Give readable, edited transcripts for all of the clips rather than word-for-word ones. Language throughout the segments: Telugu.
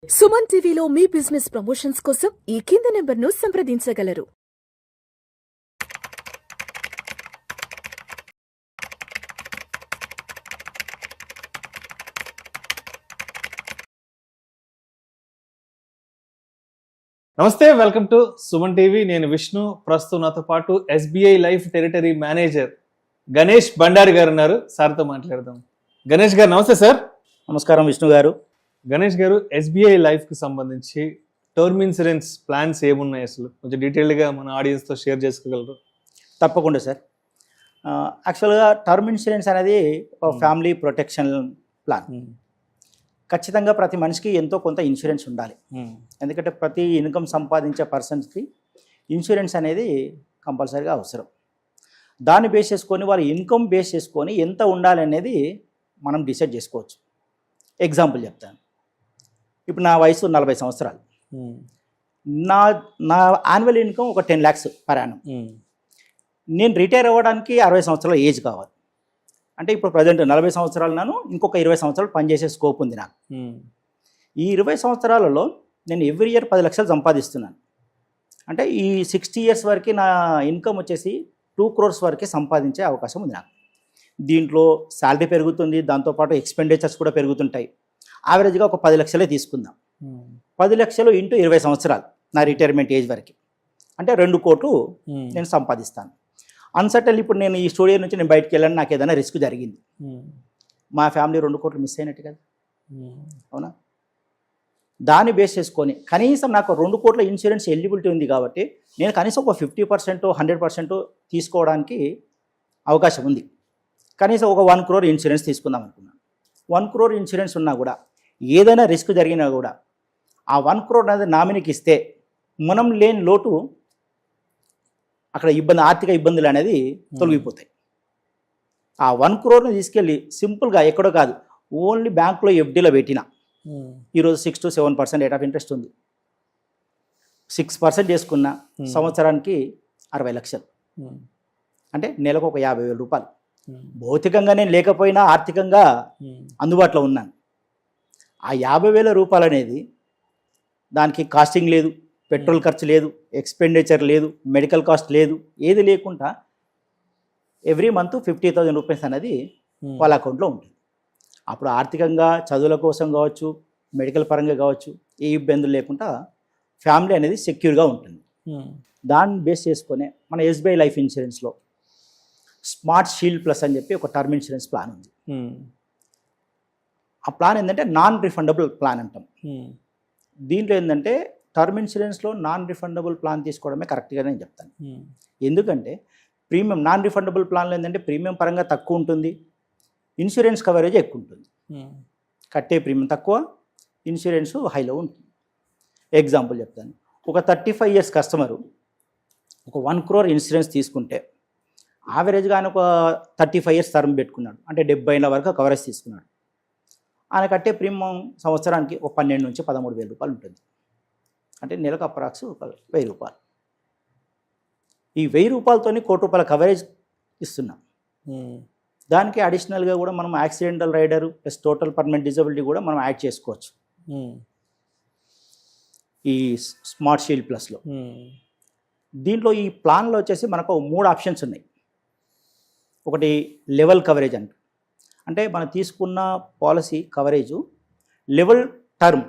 సుమన్ టీవీలో మీ బిజినెస్ ప్రమోషన్స్ కోసం ఈ కింది నెంబర్ను సంప్రదించగలరు. నమస్తే, వెల్కమ్ టు సుమన్ టీవీ. నేను విష్ణు. ప్రస్తుతం నాతో పాటు SBI life territory manager Ganesh Bandari గారు ఉన్నారు. సార్తో మాట్లాడదాం. గణేష్ గారు నమస్తే. సార్ నమస్కారం విష్ణు గారు. గణేష్ గారు, ఎస్బీఐ లైఫ్ కి సంబంధించి టర్మ్ ఇన్సూరెన్స్ ప్లాన్స్ ఏమున్నాయి, అసలు కొంచెం డీటెయిల్డ్గా మన ఆడియన్స్తో షేర్ చేసుకోగలరు? తప్పకుండా సార్. యాక్చువల్గా టర్మ్ ఇన్సూరెన్స్ అనేది ఒక ఫ్యామిలీ ప్రొటెక్షన్ ప్లాన్. ఖచ్చితంగా ప్రతి మనిషికి ఎంతో కొంత ఇన్సూరెన్స్ ఉండాలి. ఎందుకంటే ప్రతి ఇన్కమ్ సంపాదించే పర్సన్స్కి ఇన్సూరెన్స్ అనేది కంపల్సరీగా అవసరం. దాన్ని బేస్ చేసుకొని వాళ్ళ ఇన్కమ్ బేస్ చేసుకొని ఎంత ఉండాలి అనేది మనం డిసైడ్ చేసుకోవచ్చు. ఎగ్జాంపుల్ చెప్తాను. ఇప్పుడు నా వయసు 40 సంవత్సరాలు. నా యాన్యువల్ ఇన్కమ్ ఒక 10 lakhs పర్ యానం. నేను రిటైర్ అవ్వడానికి 60 సంవత్సరాల ఏజ్ కావాలి. అంటే ఇప్పుడు ప్రజెంట్ 40 సంవత్సరాలు నాను, ఇంకొక 20 సంవత్సరాలు పనిచేసే స్కోప్ ఉంది నాకు. ఈ 20 సంవత్సరాలలో నేను ఎవ్రీ ఇయర్ 10 లక్షలు సంపాదిస్తున్నాను. అంటే ఈ 60 years వరకు నా ఇన్కమ్ వచ్చేసి 2 crores వరకు సంపాదించే అవకాశం ఉంది నాకు. దీంట్లో శాలరీ పెరుగుతుంది, దాంతోపాటు ఎక్స్పెండిచర్స్ కూడా పెరుగుతుంటాయి. యావరేజ్గా ఒక 10 లక్షలే తీసుకుందాం. 10 లక్షలు ఇంటూ 20 సంవత్సరాలు నా రిటైర్మెంట్ ఏజ్ వరకు, అంటే 2 కోట్లు నేను సంపాదిస్తాను. అన్సర్టన్ ఇప్పుడు నేను ఈ స్టూడియో నుంచి నేను బయటకు వెళ్ళాను, నాకు ఏదైనా రిస్క్ జరిగింది, మా ఫ్యామిలీ 2 కోట్లు మిస్ అయినట్టు కదా, అవునా? దాన్ని బేస్ చేసుకొని కనీసం నాకు 2 కోట్ల ఇన్సూరెన్స్ ఎలిజిబిలిటీ ఉంది కాబట్టి నేను కనీసం ఒక 50%, 100% తీసుకోవడానికి అవకాశం ఉంది. కనీసం ఒక 1 crore ఇన్సూరెన్స్ తీసుకుందాం అనుకున్నాను. 1 crore ఇన్సూరెన్స్ ఉన్నా కూడా ఏదైనా రిస్క్ జరిగినా కూడా ఆ 1 crore అనేది నామినీకి ఇస్తే మనం లేని లోటు అక్కడ ఆర్థిక ఇబ్బందులు అనేది తొలగిపోతాయి. ఆ 1 crore తీసుకెళ్ళి సింపుల్గా ఎక్కడో కాదు, ఓన్లీ బ్యాంకులో ఎఫ్డీలో పెట్టిన ఈరోజు 6 to 7% రేట్ ఆఫ్ ఇంట్రెస్ట్ ఉంది. 6% చేసుకున్న సంవత్సరానికి 60 లక్షలు, అంటే నెలకు ఒక 50,000 రూపాయలు. భౌతికంగా నేను లేకపోయినా ఆర్థికంగా అందుబాటులో ఉన్నాను. ఆ 50,000 రూపాయలు అనేది దానికి కాస్టింగ్ లేదు, పెట్రోల్ ఖర్చు లేదు, ఎక్స్పెండిచర్ లేదు, మెడికల్ కాస్ట్ లేదు, ఏది లేకుండా ఎవ్రీ మంత్ 50,000 రూపీస్ అనేది వాళ్ళ అకౌంట్లో ఉంటుంది. అప్పుడు ఆర్థికంగా చదువుల కోసం కావచ్చు, మెడికల్ పరంగా కావచ్చు, ఏ ఇబ్బందులు లేకుండా ఫ్యామిలీ అనేది సెక్యూర్గా ఉంటుంది. దాన్ని బేస్ చేసుకునే మన ఎస్బీఐ లైఫ్ ఇన్సూరెన్స్లో స్మార్ట్ షీల్డ్ ప్లస్ అని చెప్పి ఒక టర్మ్ ఇన్సూరెన్స్ ప్లాన్ ఉంది. ఆ ప్లాన్ ఏంటంటే నాన్ రిఫండబుల్ ప్లాన్ అంటాం. దీంట్లో ఏంటంటే టర్మ్ ఇన్సూరెన్స్లో నాన్ రిఫండబుల్ ప్లాన్ తీసుకోవడమే కరెక్ట్గా నేను చెప్తాను. ఎందుకంటే ప్రీమియం నాన్ రిఫండబుల్ ప్లాన్లో ఏంటంటే ప్రీమియం పరంగా తక్కువ ఉంటుంది, ఇన్సూరెన్స్ కవరేజ్ ఎక్కువ ఉంటుంది. కట్టే ప్రీమియం తక్కువ, ఇన్సూరెన్స్ హైలో ఉంటుంది. ఎగ్జాంపుల్ చెప్తాను. ఒక 35 years కస్టమరు ఒక 1 crore ఇన్సూరెన్స్ తీసుకుంటే యావరేజ్గా ఆయన ఒక 35 years టర్మ్ పెట్టుకున్నాడు, అంటే 70 ఏళ్ళ వరకు కవరేజ్ తీసుకున్నాడు. ఆయన కట్టే ప్రీమియం సంవత్సరానికి ఒక 12 నుంచి 13,000 రూపాయలు ఉంటుంది. అంటే నెలకు అప్రాక్స్ 1,000 రూపాయలు. ఈ 1,000 రూపాయలతోని 1 కోటి రూపాయల కవరేజ్ ఇస్తున్నాం. దానికి అడిషనల్గా కూడా మనం accidental rider plus total permanent disability కూడా మనం యాడ్ చేసుకోవచ్చు ఈ స్మార్ట్ షీల్డ్ ప్లస్లో. దీంట్లో ఈ ప్లాన్లో వచ్చేసి మనకు 3 ఆప్షన్స్ ఉన్నాయి. ఒకటి లెవెల్ కవరేజ్ అంటే మనం తీసుకున్న పాలసీ కవరేజు లెవెల్ టర్మ్,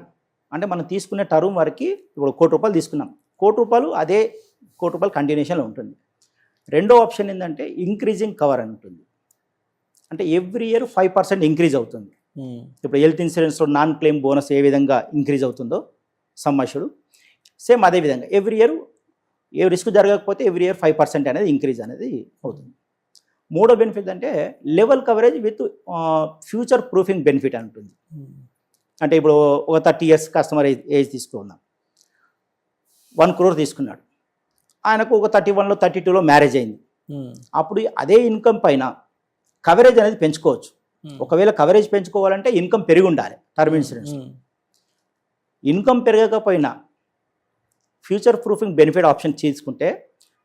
అంటే మనం తీసుకునే టర్మ్ వరకు ఇప్పుడు 1 కోటి రూపాయలు తీసుకున్నాం, 1 కోటి రూపాయలు అదే 1 కోటి రూపాయలు కంటిన్యూషన్లో ఉంటుంది. రెండో ఆప్షన్ ఏంటంటే ఇంక్రీజింగ్ కవర్ అని ఉంటుంది. అంటే ఎవ్రీ ఇయర్ 5% ఇంక్రీజ్ అవుతుంది. ఇప్పుడు హెల్త్ ఇన్సూరెన్స్లో నాన్ క్లెయిమ్ బోనస్ ఏ విధంగా ఇంక్రీజ్ అవుతుందో సమ్మష్యుడు, సేమ్ అదే విధంగా ఎవ్రీ ఇయర్ ఏ రిస్క్ జరగకపోతే ఎవ్రీ ఇయర్ 5% అనేది ఇంక్రీజ్ అనేది అవుతుంది. మూడో బెనిఫిట్ అంటే level coverage with future proofing benefit అని ఉంటుంది. అంటే ఇప్పుడు ఒక 30 years కస్టమర్ ఏజ్ తీసుకుందాం, 1 crore తీసుకున్నాడు, ఆయనకు ఒక 31లో 32లో మ్యారేజ్ అయింది. అప్పుడు అదే ఇన్కమ్ పైన కవరేజ్ అనేది పెంచుకోవచ్చు. ఒకవేళ కవరేజ్ పెంచుకోవాలంటే ఇన్కమ్ పెరిగి ఉండాలి. టర్మ్ ఇన్సూరెన్స్ ఇన్కమ్ పెరగకపోయినా ఫ్యూచర్ ప్రూఫింగ్ బెనిఫిట్ ఆప్షన్ తీసుకుంటే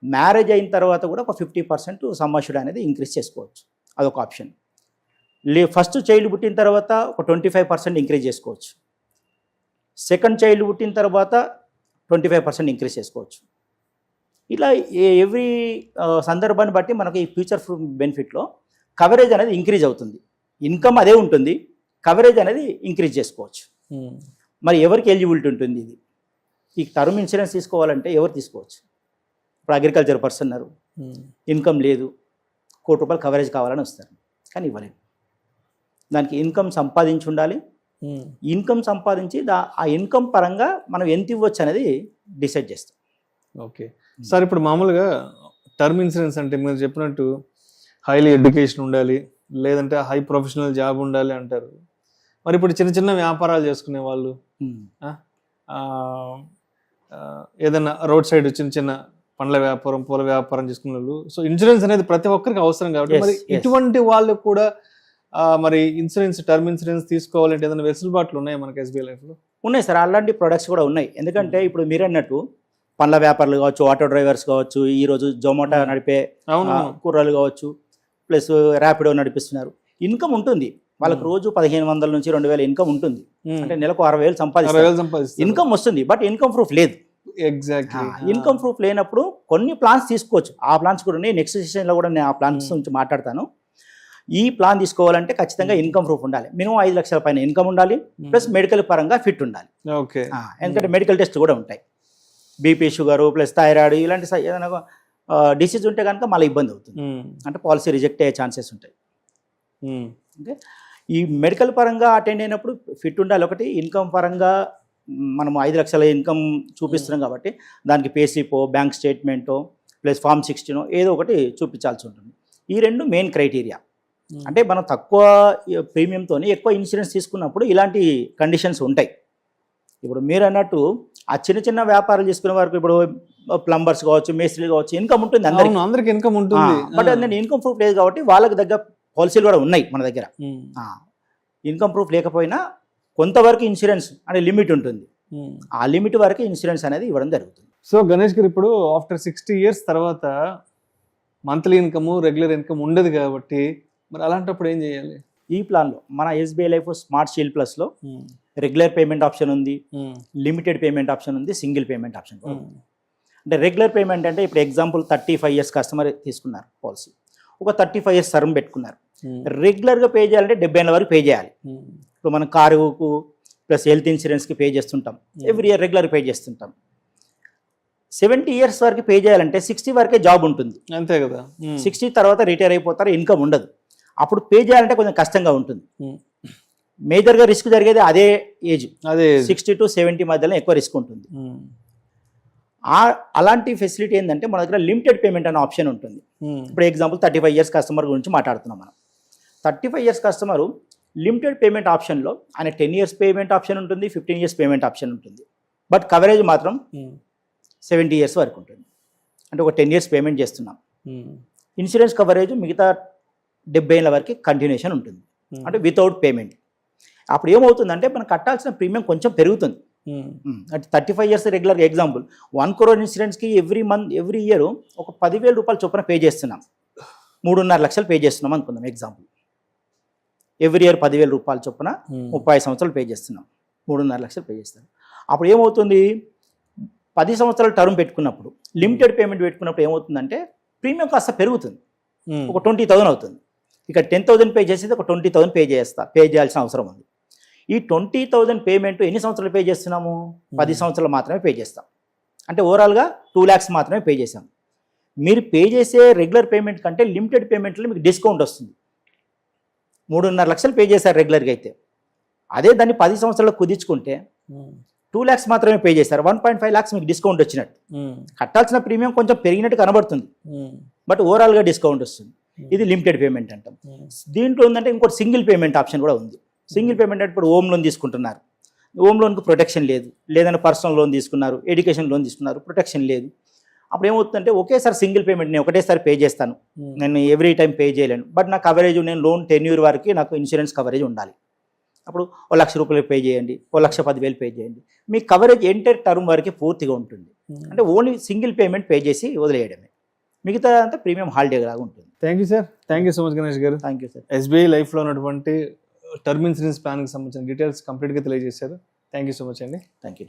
మ్యారేజ్ అయిన తర్వాత కూడా ఒక 50% సమ్మష్యూడ్ అనేది ఇంక్రీజ్ చేసుకోవచ్చు. అదొక ఆప్షన్. ఫస్ట్ చైల్డ్ పుట్టిన తర్వాత ఒక 25% ఇంక్రీజ్ చేసుకోవచ్చు. సెకండ్ చైల్డ్ పుట్టిన తర్వాత 25% ఇంక్రీజ్ చేసుకోవచ్చు. ఇలా ఎవ్రీ సందర్భాన్ని బట్టి మనకి ఈ ఫ్యూచర్ బెనిఫిట్లో కవరేజ్ అనేది ఇంక్రీజ్ అవుతుంది. ఇన్కమ్ అదే ఉంటుంది, కవరేజ్ అనేది ఇంక్రీజ్ చేసుకోవచ్చు. మరి ఎవరికి ఎలిజిబిలిటీ ఉంటుంది ఇది? ఈ టర్మ్ ఇన్సూరెన్స్ తీసుకోవాలంటే ఎవరు తీసుకోవచ్చు? ఇప్పుడు అగ్రికల్చర్ పర్సన్ ఉన్నారు, ఇన్కమ్ లేదు, ₹1,00,00,000 కవరేజ్ కావాలని వస్తారు, కానీ ఇవ్వలేదు. దానికి ఇన్కమ్ సంపాదించి ఉండాలి. ఇన్కమ్ సంపాదించి ఆ ఇన్కమ్ పరంగా మనం ఎంత ఇవ్వచ్చు అనేది డిసైడ్ చేస్తాం. ఓకే సార్, ఇప్పుడు మామూలుగా టర్మ్ ఇన్సూరెన్స్ అంటే మీరు చెప్పినట్టు హైలీ ఎడ్యుకేషన్ ఉండాలి, లేదంటే హై ప్రొఫెషనల్ జాబ్ ఉండాలి అంటారు. మరి ఇప్పుడు చిన్న చిన్న వ్యాపారాలు చేసుకునే వాళ్ళు, ఏదైనా రోడ్ సైడ్ చిన్న చిన్న పండ్ల వ్యాపారం, పూల వ్యాపారం చేసుకునే వాళ్ళు, సో ఇన్సూరెన్స్ అనేది ప్రతి ఒక్కరికి అవసరం కాబట్టి మరి ఇటువంటి వాళ్ళు కూడా మరి ఇన్సూరెన్స్, టర్మ్ ఇన్సూరెన్స్ తీసుకోవాలంటే ఏదైనా వెసులుబాట్లు ఉన్నాయి మనకి ఎస్బీఐ లైఫ్లో? ఉన్నాయి సార్, అలాంటి ప్రొడక్ట్స్ కూడా ఉన్నాయి. ఎందుకంటే ఇప్పుడు మీరు అన్నట్టు పండ్ల వ్యాపారులు కావచ్చు, ఆటో డ్రైవర్స్ కావచ్చు, ఈరోజు జొమాటో నడిపే కూరలు కావచ్చు, ప్లస్ ర్యాపిడో నడిపిస్తున్నారు. ఇన్కమ్ ఉంటుంది వాళ్ళకి, రోజు 1,500 నుంచి 2,000 ఇన్కమ్ ఉంటుంది. అంటే నెలకు 60,000 సంపాదిస్తారు, ఇన్కమ్ వస్తుంది. బట్ ఇన్కమ్ ప్రూఫ్ లేదు. ఎగ్జాక్ట్లీ, ఇన్కమ్ ప్రూఫ్ లేనప్పుడు కొన్ని ప్లాన్స్ తీసుకోవచ్చు. ఆ ప్లాన్స్ కూడా ఉన్నాయి, నెక్స్ట్ సెషన్లో కూడా నేను ఆ ప్లాన్స్ గురించి మాట్లాడతాను. ఈ ప్లాన్ తీసుకోవాలంటే ఖచ్చితంగా ఇన్కమ్ ప్రూఫ్ ఉండాలి. మినిమం 5 లక్షల పైన ఇన్కమ్ ఉండాలి, ప్లస్ మెడికల్ పరంగా ఫిట్ ఉండాలి. ఓకే, ఎందుకంటే మెడికల్ టెస్ట్ కూడా ఉంటాయి. బీపీ, షుగరు, ప్లస్ థైరాయిడ్ ఇలాంటి ఏదైనా డిసీజ్ ఉంటే కనుక మళ్ళీ ఇబ్బంది అవుతుంది, అంటే పాలసీ రిజెక్ట్ అయ్యే ఛాన్సెస్ ఉంటాయి. ఓకే, ఈ మెడికల్ పరంగా అటెండ్ అయినప్పుడు ఫిట్ ఉండాలి. ఒకటి ఇన్కమ్ పరంగా మనం 5 లక్షల ఇన్కమ్ చూపిస్తున్నాం కాబట్టి దానికి పేసిపో, బ్యాంక్ స్టేట్మెంటో, ప్లస్ ఫామ్ 16 ఏదో ఒకటి చూపించాల్సి ఉంటుంది. ఈ 2 మెయిన్ క్రైటీరియా. అంటే మనం తక్కువ ప్రీమియంతో ఎక్కువ ఇన్సూరెన్స్ తీసుకున్నప్పుడు ఇలాంటి కండిషన్స్ ఉంటాయి. ఇప్పుడు మీరు అన్నట్టు ఆ చిన్న చిన్న వ్యాపారాలు చేసుకునే వరకు, ఇప్పుడు ప్లంబర్స్ కావచ్చు, మేస్త్రీలు కావచ్చు, ఇన్కమ్ ఉంటుంది, అందరికి ఇన్కమ్ ఉంటుంది. బట్ అందులో ఇన్కమ్ ప్రూఫ్ లేదు కాబట్టి వాళ్ళకి దగ్గర పాలసీలు కూడా ఉన్నాయి మన దగ్గర. ఇన్కమ్ ప్రూఫ్ లేకపోయినా కొంతవరకు ఇన్సూరెన్స్ అనే లిమిట్ ఉంటుంది, ఆ లిమిట్ వరకు ఇన్సూరెన్స్ అనేది ఇవ్వడం జరుగుతుంది. సో గణేష్ గారు, ఇప్పుడు ఆఫ్టర్ 60 years తర్వాత మంత్లీ ఇన్కమ్, రెగ్యులర్ ఇన్కమ్ ఉండదు కాబట్టి మరి అలాంటప్పుడు ఏం చేయాలి? ఈ ప్లాన్లో మన ఎస్బీఐ లైఫ్ స్మార్ట్ షీల్డ్ ప్లస్లో రెగ్యులర్ పేమెంట్ ఆప్షన్ ఉంది, లిమిటెడ్ పేమెంట్ ఆప్షన్ ఉంది, సింగిల్ పేమెంట్ ఆప్షన్ ఉంది. అంటే రెగ్యులర్ పేమెంట్ అంటే ఇప్పుడు ఎగ్జాంపుల్ 35 years కస్టమర్ తీసుకున్నారు పాలసీ, ఒక 35 years టర్మ్ పెట్టుకున్నారు. రెగ్యులర్గా పే చేయాలంటే 70 ఏళ్ళ వరకు పే చేయాలి. ఇప్పుడు మనం కారుకు ప్లస్ హెల్త్ ఇన్సూరెన్స్కి పే చేస్తుంటాం, ఎవ్రీ ఇయర్ రెగ్యులర్ పే చేస్తుంటాం. 70 years వరకు పే చేయాలంటే 60 వరకే జాబ్ ఉంటుంది, అంతే కదా. 60 తర్వాత రిటైర్ అయిపోతారు, ఇన్కమ్ ఉండదు. అప్పుడు పే చేయాలంటే కొంచెం కష్టంగా ఉంటుంది. మేజర్గా రిస్క్ జరిగేది అదే ఏజ్, 60 to 70 మధ్యలో ఎక్కువ రిస్క్ ఉంటుంది. అలాంటి ఫెసిలిటీ ఏంటంటే మన దగ్గర లిమిటెడ్ పేమెంట్ అనే ఆప్షన్ ఉంటుంది. ఇప్పుడు ఎగ్జాంపుల్ 35 years కస్టమర్ గురించి మాట్లాడుతున్నాం మనం. 35 years కస్టమరు లిమిటెడ్ పేమెంట్ ఆప్షన్లో ఆయన 10 years పేమెంట్ ఆప్షన్ ఉంటుంది, 15 years పేమెంట్ ఆప్షన్ ఉంటుంది. బట్ కవరేజ్ మాత్రం 70 years వరకు ఉంటుంది. అంటే ఒక 10 years పేమెంట్ చేస్తున్నాం. ఇన్సూరెన్స్ కవరేజ్ మిగతా 70 ఏళ్ళ వరకు కంటిన్యూషన్ ఉంటుంది, అంటే వితౌట్ పేమెంట్. అప్పుడు ఏమవుతుందంటే మనం కట్టాల్సిన ప్రీమియం కొంచెం పెరుగుతుంది. అంటే 35 years రెగ్యులర్ ఎగ్జాంపుల్ 1 crore ఇన్సూరెన్స్కి ఎవ్రీ ఇయర్ ఒక 10,000 రూపాయలు చొప్పున పే చేస్తున్నాం, 3.5 లక్షలు పే చేస్తున్నాం అనుకుందాం ఎగ్జాంపుల్. ఎవ్రీ ఇయర్ 10,000 రూపాయలు చొప్పున 35 సంవత్సరాలు పే చేస్తున్నాం, 3.5 లక్షలు పే చేస్తాం. అప్పుడు ఏమవుతుంది, 10 సంవత్సరాలు టర్మ్ పెట్టుకున్నప్పుడు, లిమిటెడ్ పేమెంట్ పెట్టుకున్నప్పుడు ఏమవుతుందంటే ప్రీమియం కాస్త పెరుగుతుంది, ఒక 20,000 అవుతుంది. ఇక 10,000 పే చేసేది ఒక 20,000 పే చేయాల్సిన అవసరం ఉంది. ఈ 20,000 పేమెంట్ ఎన్ని సంవత్సరాలు పే చేస్తున్నాము? 10 సంవత్సరాలు మాత్రమే పే చేస్తాం. అంటే ఓవరాల్గా 2 lakhs మాత్రమే పే చేసాం. మీరు పే చేసే రెగ్యులర్ పేమెంట్ కంటే లిమిటెడ్ పేమెంట్లో మీకు డిస్కౌంట్ వస్తుంది. 3.5 లక్షలు పే చేశారు రెగ్యులర్గా అయితే, అదే దాన్ని 10 సంవత్సరాలు కుదించుకుంటే 2 lakhs మాత్రమే పే చేశారు, 1.5 lakhs మీకు డిస్కౌంట్ వచ్చినట్టు. కట్టాల్సిన ప్రీమియం కొంచెం పెరిగినట్టు కనబడుతుంది, బట్ ఓవరాల్గా డిస్కౌంట్ వస్తుంది. ఇది లిమిటెడ్ పేమెంట్ అంటాం. దీంట్లో ఉందంటే ఇంకోటి సింగిల్ పేమెంట్ ఆప్షన్ కూడా ఉంది. సింగిల్ పేమెంట్ అంటే ఇప్పుడు హోమ్ లోన్ తీసుకుంటున్నారు, హోమ్ లోన్కి ప్రొటెక్షన్ లేదు, లేదంటే పర్సనల్ లోన్ తీసుకున్నారు, ఎడ్యుకేషన్ లోన్ తీసుకున్నారు, ప్రొటెక్షన్ లేదు. అప్పుడు ఏమవుతుందంటే ఒకేసారి సింగిల్ పేమెంట్ నేను ఒకటేసారి పే చేస్తాను, నేను ఎవ్రీ టైం పే చేయలేను, బట్ నా కవరేజ్, నేను లోన్ 10 years వరకు నాకు ఇన్సూరెన్స్ కవరేజ్ ఉండాలి. అప్పుడు 1,00,000 రూపాయలు పే చేయండి, 1,10,000 పే చేయండి, మీ కవరేజ్ ఎంటైర్ టర్మ్ వరకు పూర్తిగా ఉంటుంది. అంటే ఓన్లీ సింగిల్ పేమెంట్ పే చేసి వదిలేయడమే, మిగతా అంతా ప్రీమియం హాలిడే లాగా ఉంటుంది. Thank you sir, thank you so much Ganesh garu. Thank you sir. SBI లైఫ్లో ఉన్నటువంటి టర్మ్ ఇన్సూరెన్స్ ప్లాన్కి సంబంధించిన డీటెయిల్స్ కంప్లీట్గా తెలియజేశారు. థ్యాంక్ యూ సో మచ్ అండి. Thank you.